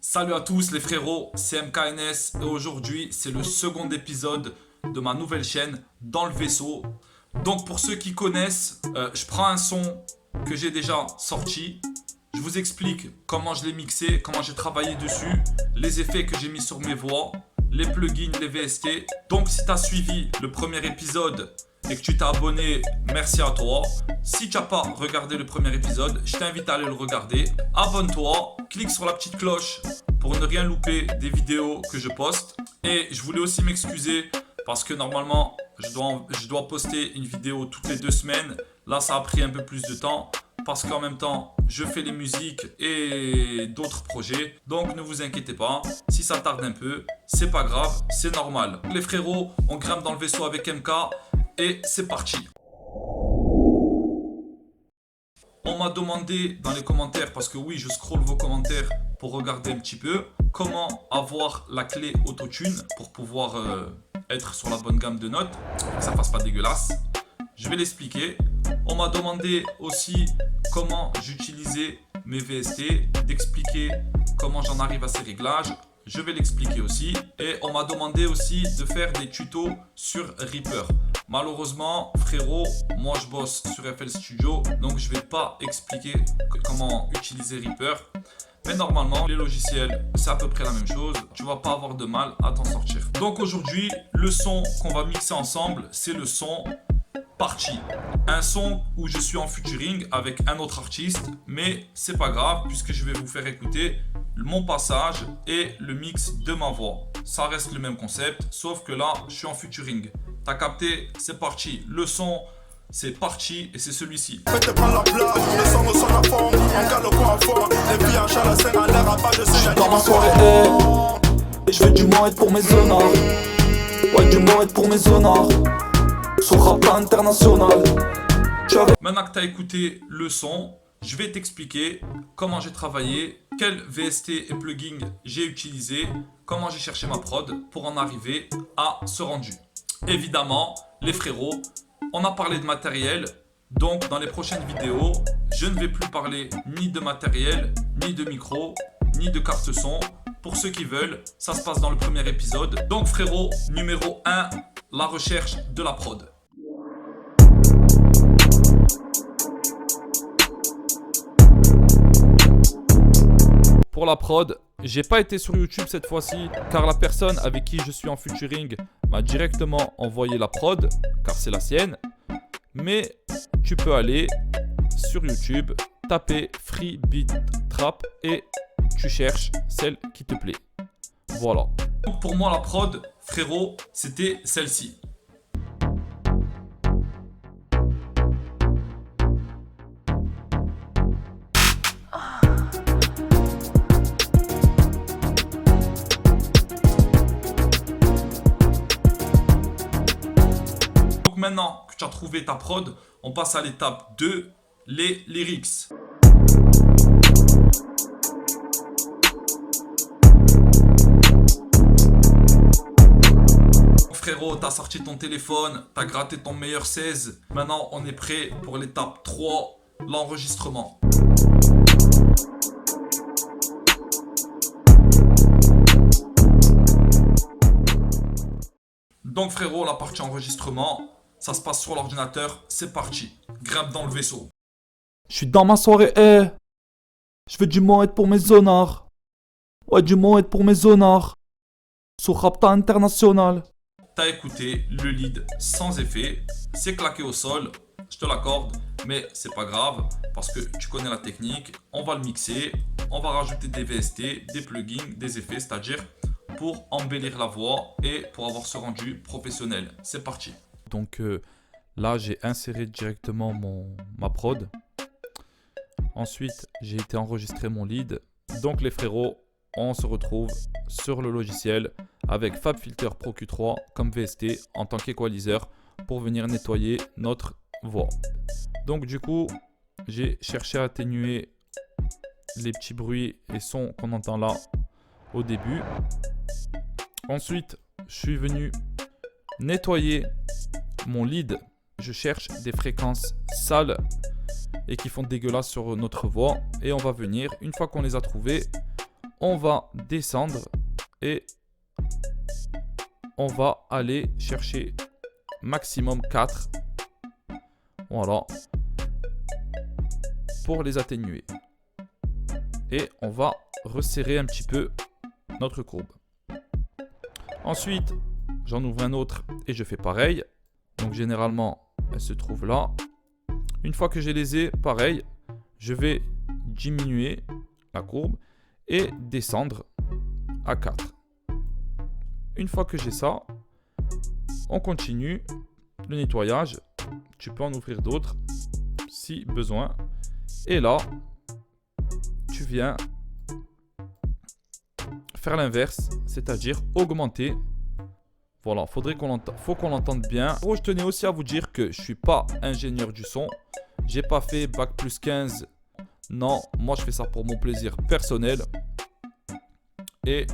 Salut à tous les frérots, c'est MKNS et aujourd'hui c'est le second épisode de ma nouvelle chaîne Dans le vaisseau. Donc pour ceux qui connaissent, je prends un son que j'ai déjà sorti, je vous explique comment je l'ai mixé, comment j'ai travaillé dessus, les effets que j'ai mis sur mes voix, les plugins, les VST. Donc si tu as suivi le premier épisode et que tu t'es abonné, merci à toi. Si tu n'as pas regardé le premier épisode, je t'invite à aller le regarder. Abonne-toi, clique sur la petite cloche pour ne rien louper des vidéos que je poste. Et je voulais aussi m'excuser parce que normalement, je dois poster une vidéo toutes les 2 semaines. Là, ça a pris un peu plus de temps parce qu'en même temps, je fais les musiques et d'autres projets. Donc ne vous inquiétez pas, si ça tarde un peu, c'est pas grave, c'est normal. Les frérots, on grimpe dans le vaisseau avec MK. Et c'est parti. On m'a demandé dans les commentaires, parce que oui, je scrolle vos commentaires pour regarder un petit peu, comment avoir la clé autotune pour pouvoir être sur la bonne gamme de notes, que ça fasse pas dégueulasse. Je vais l'expliquer. On m'a demandé aussi comment j'utilisais mes VST, d'expliquer comment j'en arrive à ces réglages. Je vais l'expliquer aussi. Et on m'a demandé aussi de faire des tutos sur Reaper. Malheureusement, frérot, moi je bosse sur FL Studio, donc je vais pas expliquer comment utiliser Reaper. Mais normalement, les logiciels, c'est à peu près la même chose. Tu vas pas avoir de mal à t'en sortir. Donc aujourd'hui, le son qu'on va mixer ensemble, c'est le son Party. Un son où je suis en featuring avec un autre artiste, mais c'est pas grave puisque je vais vous faire écouter mon passage et le mix de ma voix. Ça reste le même concept, sauf que là, je suis en featuring. T'as capté? C'est parti. Le son, c'est Party et c'est celui-ci. Je suis dans ma soirée et je veux du moins être pour mes honneurs. Ouais, du moins être pour mes honneurs. Sur rap international. Maintenant que tu as écouté le son, je vais t'expliquer comment j'ai travaillé, quel VST et plugin j'ai utilisé, comment j'ai cherché ma prod pour en arriver à ce rendu. Évidemment, les frérots, on a parlé de matériel, donc dans les prochaines vidéos, je ne vais plus parler ni de matériel, ni de micro, ni de carte son. Pour ceux qui veulent, ça se passe dans le premier épisode. Donc frérot, numéro 1, la recherche de la prod. Pour la prod, j'ai pas été sur YouTube cette fois-ci car la personne avec qui je suis en featuring m'a directement envoyé la prod car c'est la sienne. Mais tu peux aller sur YouTube, taper Free Beat Trap et tu cherches celle qui te plaît. Voilà. Donc pour moi la prod, frérot, c'était celle-ci. Maintenant que tu as trouvé ta prod, on passe à l'étape 2, les lyrics. Frérot, tu as sorti ton téléphone, tu as gratté ton meilleur 16. Maintenant, on est prêt pour l'étape 3, l'enregistrement. Donc frérot, la partie enregistrement, ça se passe sur l'ordinateur, c'est parti. Grimpe dans le vaisseau. Je suis dans ma soirée et je veux du moins être pour mes honneurs. Ouais, du moins être pour mes honneurs. Sur rap international. T'as écouté le lead sans effet, c'est claqué au sol, je te l'accorde, mais c'est pas grave parce que tu connais la technique. On va le mixer, on va rajouter des VST, des plugins, des effets, c'est-à-dire pour embellir la voix et pour avoir ce rendu professionnel. C'est parti. Donc là, j'ai inséré directement ma prod. Ensuite, j'ai été enregistrer mon lead. Donc les frérots, on se retrouve sur le logiciel avec FabFilter Pro Q3 comme VST en tant qu'équaliseur pour venir nettoyer notre voix. Donc du coup, j'ai cherché à atténuer les petits bruits et sons qu'on entend là au début. Ensuite, je suis venu nettoyer mon lead. Je cherche des fréquences sales et qui font dégueulasse sur notre voix. Et on va venir, une fois qu'on les a trouvées, on va descendre et on va aller chercher maximum 4. Voilà. Pour les atténuer. Et on va resserrer un petit peu notre courbe. Ensuite, j'en ouvre un autre et je fais pareil. Donc généralement, elle se trouve là. Une fois que je les ai, pareil, je vais diminuer la courbe et descendre à 4. Une fois que j'ai ça, on continue le nettoyage. Tu peux en ouvrir d'autres si besoin. Et là, tu viens faire l'inverse, c'est-à-dire augmenter. Voilà, faut qu'on l'entende bien. Oh, je tenais aussi à vous dire que je suis pas ingénieur du son. J'ai pas fait bac plus 15. Non, moi je fais ça pour mon plaisir personnel. Et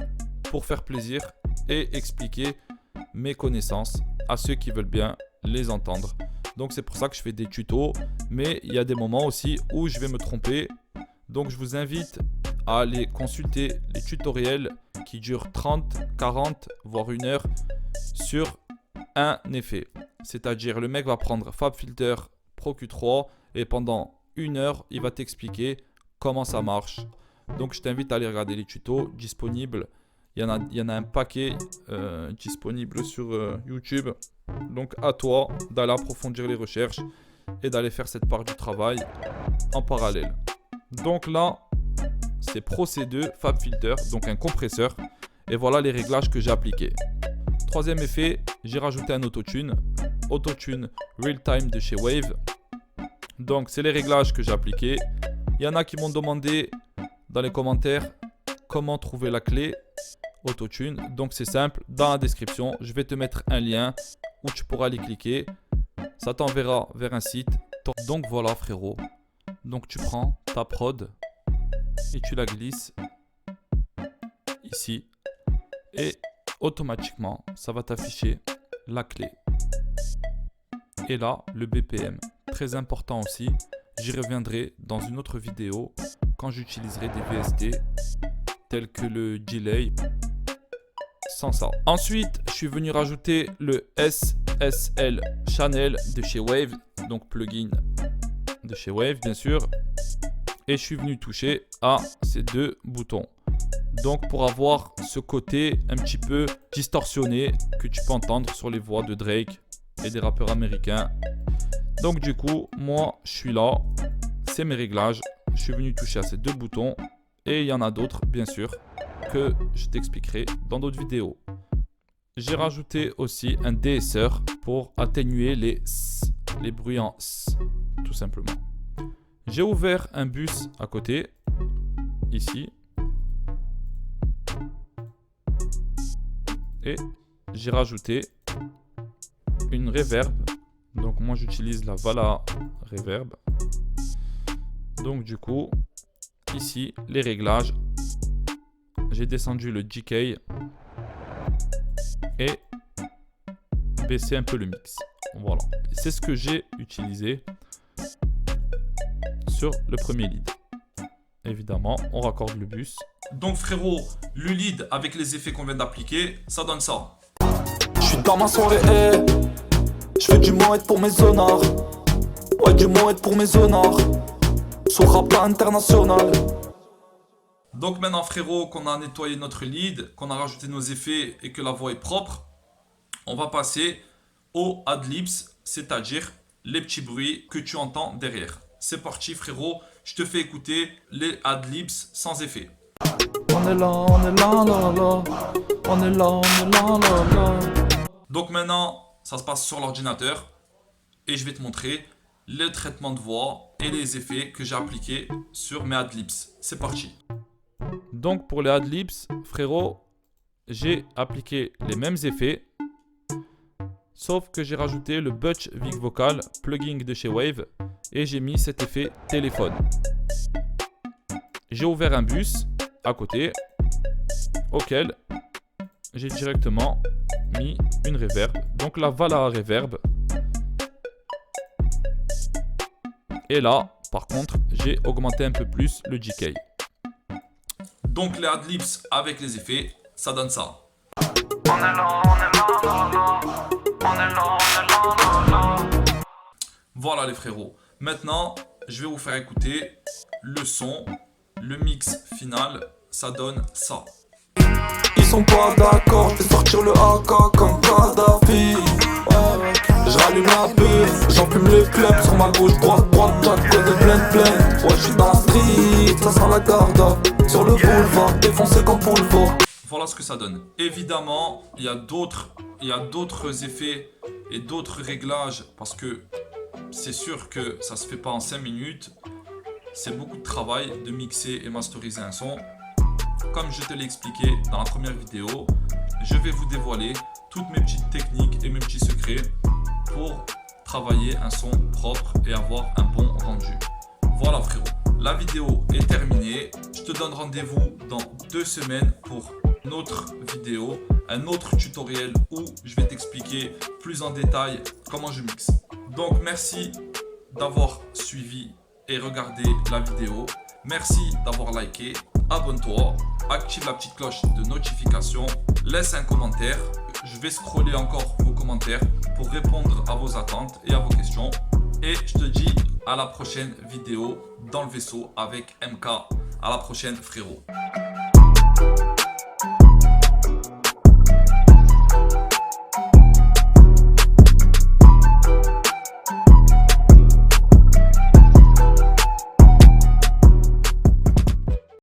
pour faire plaisir et expliquer mes connaissances à ceux qui veulent bien les entendre. Donc c'est pour ça que je fais des tutos. Mais il y a des moments aussi où je vais me tromper. Donc je vous invite à aller consulter les tutoriels qui durent 30, 40, voire 1 heure sur un effet. C'est-à-dire le mec va prendre FabFilter Pro Q3 et pendant 1 heure, il va t'expliquer comment ça marche. Donc je t'invite à aller regarder les tutos disponibles. Il y en a un paquet disponible sur YouTube. Donc à toi d'aller approfondir les recherches et d'aller faire cette part du travail en parallèle. Donc là, c'est Pro C2 FabFilter, donc un compresseur. Et voilà les réglages que j'ai appliqués. Troisième effet, j'ai rajouté un autotune. Autotune Real Time de chez Wave. Donc c'est les réglages que j'ai appliqués. Il y en a qui m'ont demandé dans les commentaires comment trouver la clé autotune. Donc c'est simple, dans la description, je vais te mettre un lien où tu pourras aller cliquer. Ça t'enverra vers un site. Donc voilà frérot. Donc tu prends ta prod et tu la glisses ici. Et automatiquement, ça va t'afficher la clé. Et là, le BPM. Très important aussi. J'y reviendrai dans une autre vidéo quand j'utiliserai des VST tels que le delay. Sans ça. Ensuite, je suis venu rajouter le SSL Channel de chez Wave. Donc plugin de chez Wave, bien sûr. Et je suis venu toucher à ces 2 boutons. Donc pour avoir ce côté un petit peu distorsionné que tu peux entendre sur les voix de Drake et des rappeurs américains. Donc du coup, moi je suis là, c'est mes réglages. Je suis venu toucher à ces 2 boutons et il y en a d'autres bien sûr que je t'expliquerai dans d'autres vidéos. J'ai rajouté aussi un DSR pour atténuer les bruits en S, tout simplement. J'ai ouvert un bus à côté, ici. Et j'ai rajouté une reverb. Donc moi j'utilise la Vala Reverb. Donc du coup, ici, les réglages. J'ai descendu le GK et baissé un peu le mix. Voilà. C'est ce que j'ai utilisé sur le premier lead. Évidemment, on raccorde le bus. Donc frérot, le lead avec les effets qu'on vient d'appliquer, ça donne ça. Je suis dans ma soirée, je fais du moët pour mes zonards. Ouais, du moët pour mes zonards. Sur Rapta International. Donc maintenant frérot, qu'on a nettoyé notre lead, qu'on a rajouté nos effets et que la voix est propre, on va passer aux adlibs, c'est-à-dire les petits bruits que tu entends derrière. C'est parti frérot, je te fais écouter les adlibs sans effet. On est là, là, là. On est là, là. Donc maintenant, ça se passe sur l'ordinateur et je vais te montrer le traitement de voix et les effets que j'ai appliqués sur mes adlibs. C'est parti. Donc pour les adlibs, frérot, j'ai appliqué les mêmes effets, sauf que j'ai rajouté le Butch Vig Vocal plugin de chez Wave et j'ai mis cet effet téléphone. j'ai ouvert un bus à côté auquel j'ai directement mis une reverb. Donc la Vala reverb. Et là, par contre, j'ai augmenté un peu plus le GK. Donc les adlibs avec les effets, ça donne ça. Voilà les frérots. Maintenant, je vais vous faire écouter le son, le mix final, ça donne ça. Ils sont pas d'accord, fais sortir le AK comme Kadhafi. Je rallume la pub, j'empume les clubs sur ma gauche, droite, chaque côté plein. Ouais, je suis dans la street, ça sent la garde. Sur le boulevard, défoncé comme pour le veau. Voilà ce que ça donne. Évidemment, il y a d'autres effets et d'autres réglages parce que c'est sûr que ça se fait pas en 5 minutes. C'est beaucoup de travail de mixer et masteriser un son. Comme je te l'ai expliqué dans la première vidéo, je vais vous dévoiler toutes mes petites techniques et mes petits secrets pour travailler un son propre et avoir un bon rendu. Voilà frérot, la vidéo est terminée. Je te donne rendez-vous dans 2 semaines pour une autre vidéo, un autre tutoriel où je vais t'expliquer plus en détail comment je mixe. Donc merci d'avoir suivi et regardé la vidéo. Merci d'avoir liké, abonne-toi, active la petite cloche de notification, laisse un commentaire. Je vais scroller encore vos commentaires pour répondre à vos attentes et à vos questions. Et je te dis à la prochaine vidéo dans le vaisseau avec MK. À la prochaine frérot.